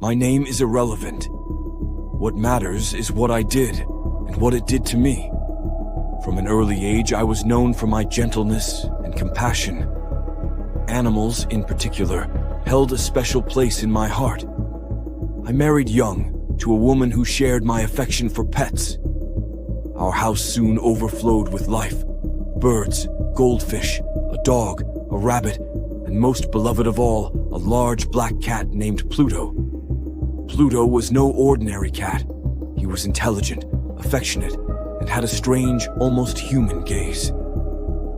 My name is irrelevant. What matters is what I did and what it did to me. From an early age, I was known for my gentleness and compassion. Animals, in particular, held a special place in my heart. I married young to a woman who shared my affection for pets. Our house soon overflowed with life. Birds, goldfish, a dog, a rabbit, and most beloved of all, a large black cat named Pluto. Pluto was no ordinary cat. He was intelligent, affectionate, and had a strange, almost human gaze.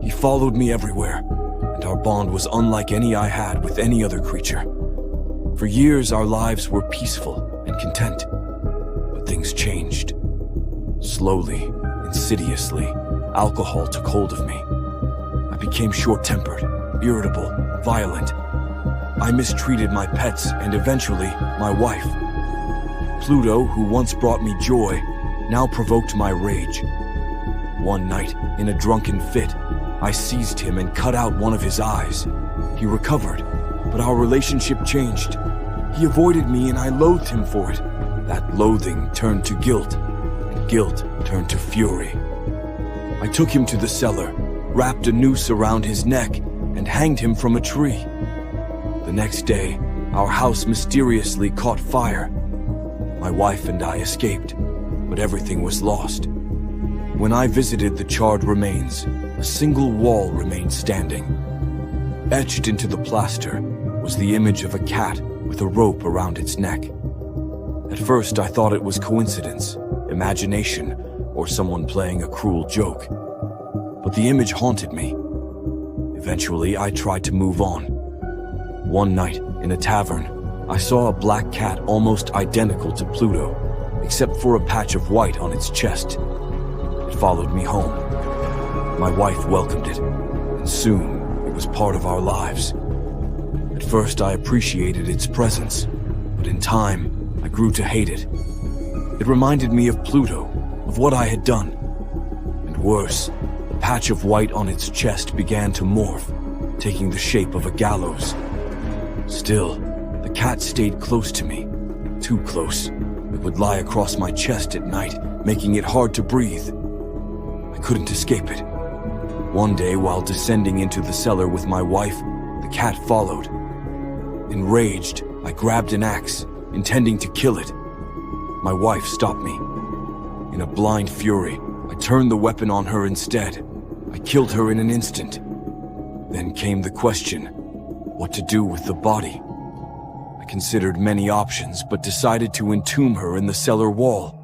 He followed me everywhere, and our bond was unlike any I had with any other creature. For years, our lives were peaceful and content, but things changed. Slowly, insidiously, alcohol took hold of me. I became short-tempered, irritable, violent. I mistreated my pets and eventually my wife. Pluto, who once brought me joy, now provoked my rage. One night, in a drunken fit, I seized him and cut out one of his eyes. He recovered, but our relationship changed. He avoided me and I loathed him for it. That loathing turned to guilt, and guilt turned to fury. I took him to the cellar, wrapped a noose around his neck, and hanged him from a tree. The next day, our house mysteriously caught fire. My wife and I escaped, but everything was lost. When I visited the charred remains, a single wall remained standing. Etched into the plaster was the image of a cat with a rope around its neck. At first, I thought it was coincidence, imagination, or someone playing a cruel joke. But the image haunted me. Eventually, I tried to move on. One night, in a tavern, I saw a black cat almost identical to Pluto, except for a patch of white on its chest. It followed me home. My wife welcomed it, and soon it was part of our lives. At first, I appreciated its presence, but in time, I grew to hate it. It reminded me of Pluto, of what I had done. And worse, the patch of white on its chest began to morph, taking the shape of a gallows. Still, the cat stayed close to me, too close. It would lie across my chest at night, making it hard to breathe. I couldn't escape it. One day, while descending into the cellar with my wife, the cat followed. Enraged, I grabbed an axe, intending to kill it. My wife stopped me. In a blind fury, I turned the weapon on her instead. I killed her in an instant. Then came the question, what to do with the body? I considered many options, but decided to entomb her in the cellar wall.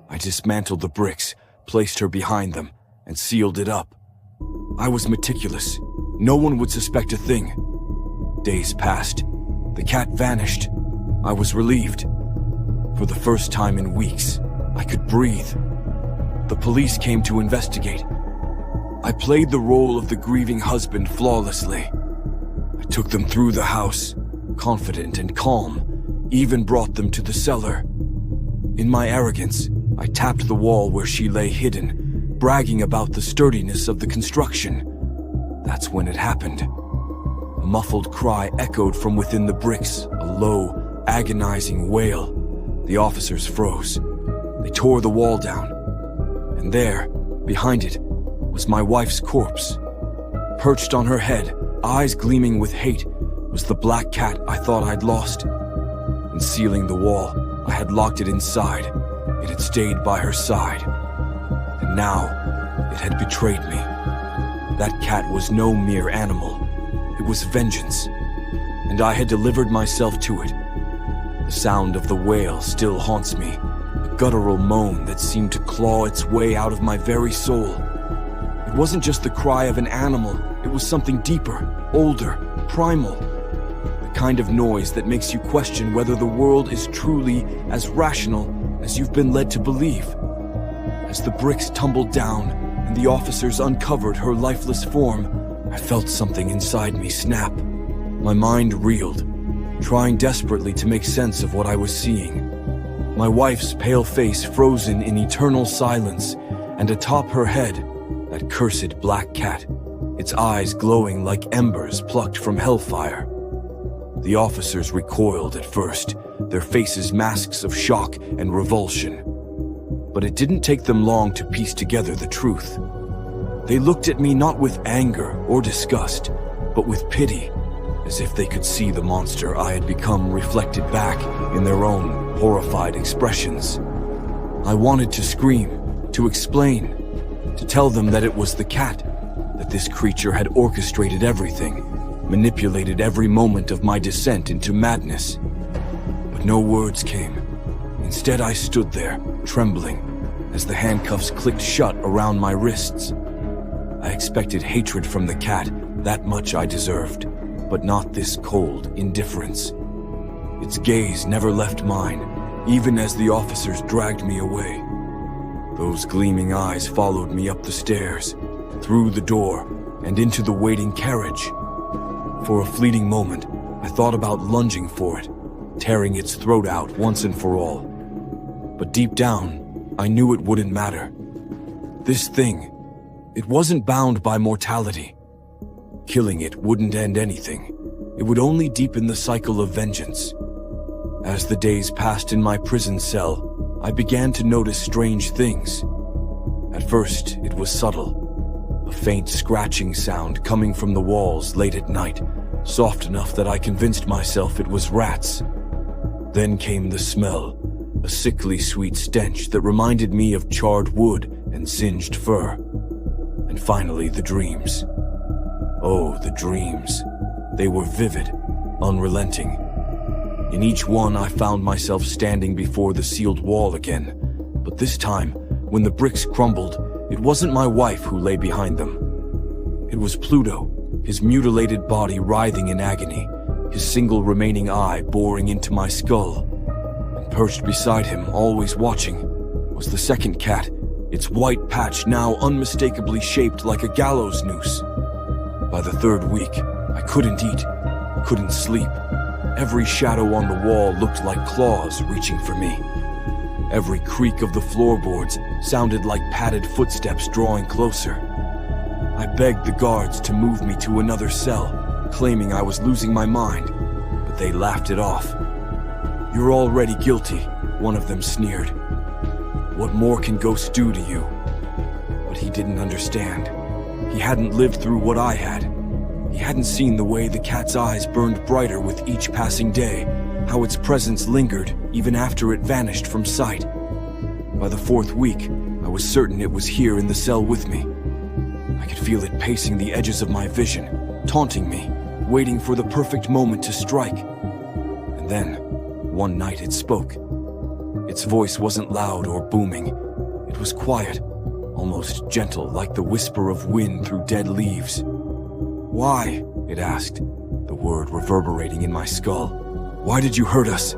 I dismantled the bricks, placed her behind them, and sealed it up. I was meticulous. No one would suspect a thing. Days passed. The cat vanished. I was relieved. For the first time in weeks, I could breathe. The police came to investigate. I played the role of the grieving husband flawlessly. I took them through the house, confident and calm, even brought them to the cellar. In my arrogance, I tapped the wall where she lay hidden, bragging about the sturdiness of the construction. That's when it happened. A muffled cry echoed from within the bricks, a low, agonizing wail. The officers froze. They tore the wall down. And there, behind it, was my wife's corpse. Perched on her head, eyes gleaming with hate, was the black cat I thought I'd lost. In sealing the wall, I had locked it inside. It had stayed by her side. And now, it had betrayed me. That cat was no mere animal. It was vengeance. And I had delivered myself to it. The sound of the wail still haunts me, a guttural moan that seemed to claw its way out of my very soul. It wasn't just the cry of an animal, it was something deeper, older, primal. The kind of noise that makes you question whether the world is truly as rational as you've been led to believe. As the bricks tumbled down and the officers uncovered her lifeless form, I felt something inside me snap. My mind reeled, trying desperately to make sense of what I was seeing. My wife's pale face frozen in eternal silence, and atop her head, that cursed black cat, its eyes glowing like embers plucked from hellfire. The officers recoiled at first, their faces masks of shock and revulsion. But it didn't take them long to piece together the truth. They looked at me not with anger or disgust, but with pity, as if they could see the monster I had become reflected back in their own horrified expressions. I wanted to scream, to explain, to tell them that it was the cat, that this creature had orchestrated everything, manipulated every moment of my descent into madness. But no words came. Instead, I stood there, trembling, as the handcuffs clicked shut around my wrists. I expected hatred from the cat, that much I deserved, but not this cold indifference. Its gaze never left mine, even as the officers dragged me away. Those gleaming eyes followed me up the stairs, through the door, and into the waiting carriage. For a fleeting moment, I thought about lunging for it, tearing its throat out once and for all. But deep down, I knew it wouldn't matter. This thing, it wasn't bound by mortality. Killing it wouldn't end anything. It would only deepen the cycle of vengeance. As the days passed in my prison cell, I began to notice strange things. At first, it was subtle. A faint scratching sound coming from the walls late at night, soft enough that I convinced myself it was rats. Then came the smell, a sickly sweet stench that reminded me of charred wood and singed fur. And finally, the dreams. Oh, the dreams. They were vivid, unrelenting. In each one, I found myself standing before the sealed wall again. But this time, when the bricks crumbled, it wasn't my wife who lay behind them. It was Pluto, his mutilated body writhing in agony, his single remaining eye boring into my skull. And perched beside him, always watching, was the second cat, its white patch now unmistakably shaped like a gallows noose. By the third week, I couldn't eat, couldn't sleep. Every shadow on the wall looked like claws reaching for me. Every creak of the floorboards sounded like padded footsteps drawing closer. I begged the guards to move me to another cell, claiming I was losing my mind, but they laughed it off. "You're already guilty," one of them sneered. "What more can ghosts do to you?" But he didn't understand. He hadn't lived through what I had. He hadn't seen the way the cat's eyes burned brighter with each passing day, how its presence lingered even after it vanished from sight. By the fourth week, I was certain it was here in the cell with me. I could feel it pacing the edges of my vision, taunting me, waiting for the perfect moment to strike. And then, one night it spoke. Its voice wasn't loud or booming. It was quiet, almost gentle, like the whisper of wind through dead leaves. "Why?" it asked, the word reverberating in my skull. "Why did you hurt us?"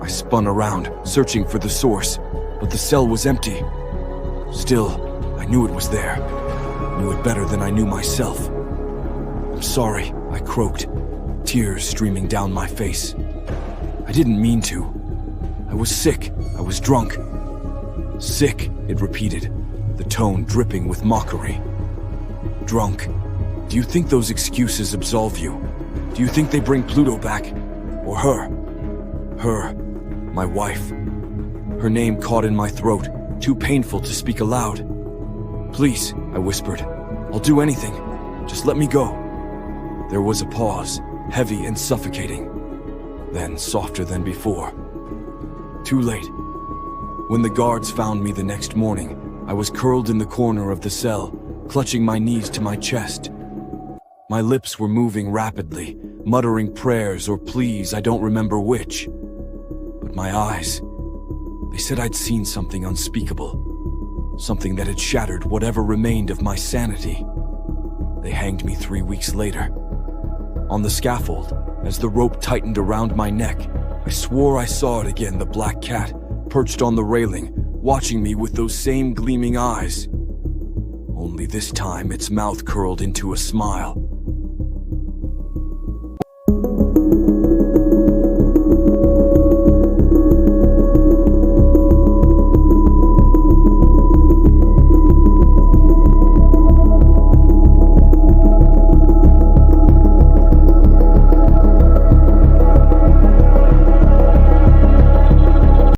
I spun around, searching for the source, but the cell was empty. Still, I knew it was there. Knew it better than I knew myself. "I'm sorry," I croaked, tears streaming down my face. "I didn't mean to. I was sick. I was drunk." "Sick," it repeated, the tone dripping with mockery. "Drunk. Do you think those excuses absolve you? Do you think they bring Pluto back? Or her? Her, my wife." Her name caught in my throat, too painful to speak aloud. "Please," I whispered. "I'll do anything. Just let me go." There was a pause, heavy and suffocating. Then, softer than before. "Too late." When the guards found me the next morning, I was curled in the corner of the cell, clutching my knees to my chest. My lips were moving rapidly, muttering prayers or pleas, I don't remember which. But my eyes, they said I'd seen something unspeakable, something that had shattered whatever remained of my sanity. They hanged me 3 weeks later. On the scaffold, as the rope tightened around my neck, I swore I saw it again, the black cat, perched on the railing, watching me with those same gleaming eyes. Only this time its mouth curled into a smile.